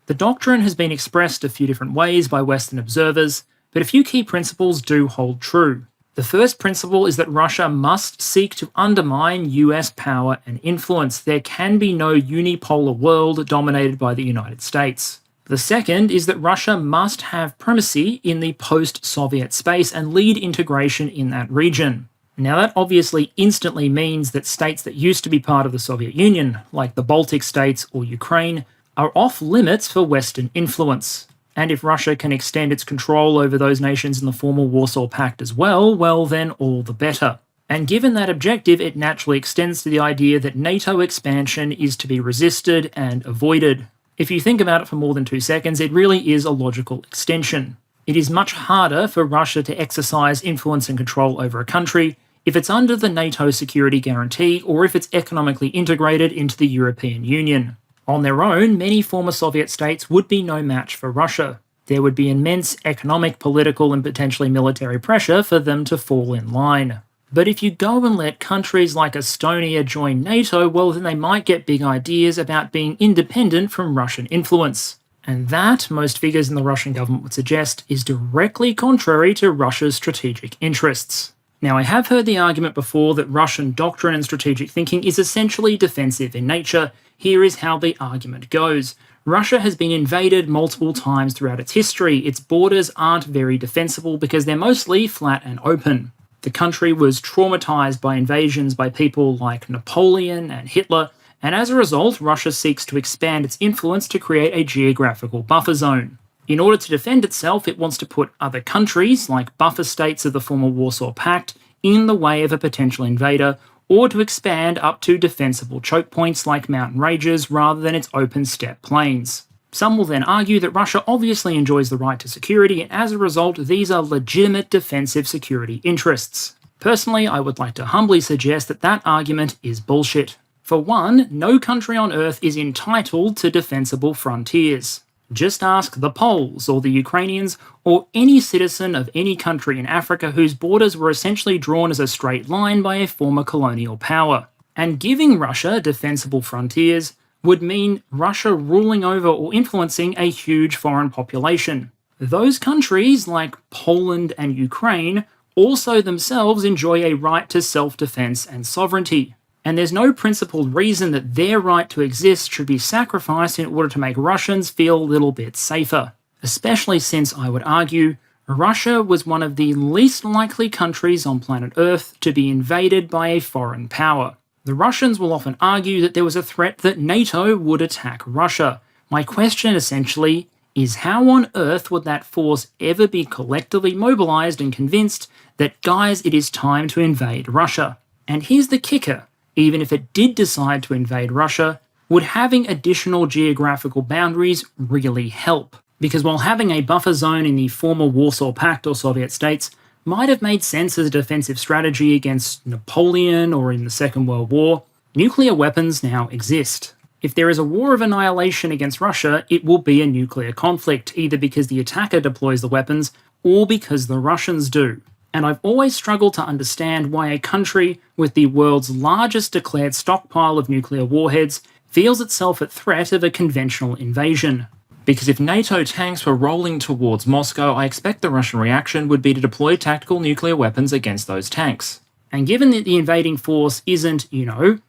The doctrine has been expressed a few different ways by Western observers, but a few key principles do hold true. The first principle is that Russia must seek to undermine US power and influence. There can be no unipolar world dominated by the United States. The second is that Russia must have primacy in the post-Soviet space and lead integration in that region. Now that obviously instantly means that states that used to be part of the Soviet Union, like the Baltic states or Ukraine, are off limits for Western influence. And if Russia can extend its control over those nations in the former Warsaw Pact as well, then all the better. And given that objective, it naturally extends to the idea that NATO expansion is to be resisted and avoided. If you think about it for more than 2 seconds, it really is a logical extension. It is much harder for Russia to exercise influence and control over a country if it's under the NATO security guarantee or if it's economically integrated into the European Union. On their own, many former Soviet states would be no match for Russia. There would be immense economic, political, and potentially military pressure for them to fall in line. But if you go and let countries like Estonia join NATO, well, then they might get big ideas about being independent from Russian influence. And that, most figures in the Russian government would suggest, is directly contrary to Russia's strategic interests. Now, I have heard the argument before that Russian doctrine and strategic thinking is essentially defensive in nature. Here is how the argument goes. Russia has been invaded multiple times throughout its history. Its borders aren't very defensible because they're mostly flat and open. The country was traumatized by invasions by people like Napoleon and Hitler, and as a result, Russia seeks to expand its influence to create a geographical buffer zone. In order to defend itself, it wants to put other countries, like buffer states of the former Warsaw Pact, in the way of a potential invader, or to expand up to defensible choke points like mountain ranges rather than its open steppe plains. Some will then argue that Russia obviously enjoys the right to security, and as a result, these are legitimate defensive security interests. Personally, I would like to humbly suggest that that argument is bullshit. For one, no country on Earth is entitled to defensible frontiers. Just ask the Poles or the Ukrainians or any citizen of any country in Africa whose borders were essentially drawn as a straight line by a former colonial power. And giving Russia defensible frontiers would mean Russia ruling over or influencing a huge foreign population. Those countries, like Poland and Ukraine, also themselves enjoy a right to self-defense and sovereignty. And there's no principled reason that their right to exist should be sacrificed in order to make Russians feel a little bit safer. Especially since, I would argue, Russia was one of the least likely countries on planet Earth to be invaded by a foreign power. The Russians will often argue that there was a threat that NATO would attack Russia. My question, essentially, is how on earth would that force ever be collectively mobilized and convinced that, guys, it is time to invade Russia? And here's the kicker. Even if it did decide to invade Russia, would having additional geographical boundaries really help? Because while having a buffer zone in the former Warsaw Pact or Soviet states might have made sense as a defensive strategy against Napoleon or in the Second World War, nuclear weapons now exist. If there is a war of annihilation against Russia, it will be a nuclear conflict, either because the attacker deploys the weapons or because the Russians do. And I've always struggled to understand why a country with the world's largest declared stockpile of nuclear warheads feels itself at threat of a conventional invasion. Because if NATO tanks were rolling towards Moscow, I expect the Russian reaction would be to deploy tactical nuclear weapons against those tanks. And given that the invading force isn't,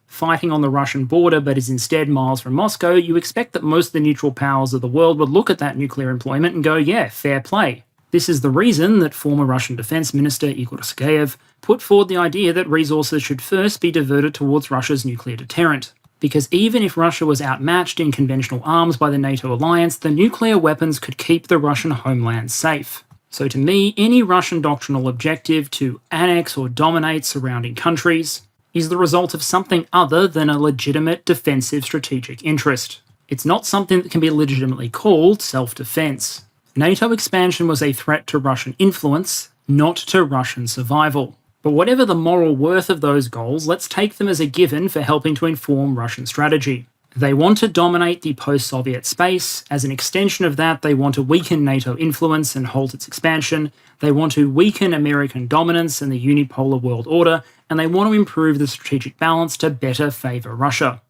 fighting on the Russian border but is instead miles from Moscow, you expect that most of the neutral powers of the world would look at that nuclear employment and go, yeah, fair play. This is the reason that former Russian Defense Minister Igor Sergeyev put forward the idea that resources should first be diverted towards Russia's nuclear deterrent. Because even if Russia was outmatched in conventional arms by the NATO alliance, the nuclear weapons could keep the Russian homeland safe. So to me, any Russian doctrinal objective to annex or dominate surrounding countries is the result of something other than a legitimate defensive strategic interest. It's not something that can be legitimately called self-defense. NATO expansion was a threat to Russian influence, not to Russian survival. But whatever the moral worth of those goals, let's take them as a given for helping to inform Russian strategy. They want to dominate the post-Soviet space. As an extension of that, they want to weaken NATO influence and halt its expansion. They want to weaken American dominance and the unipolar world order, and they want to improve the strategic balance to better favour Russia.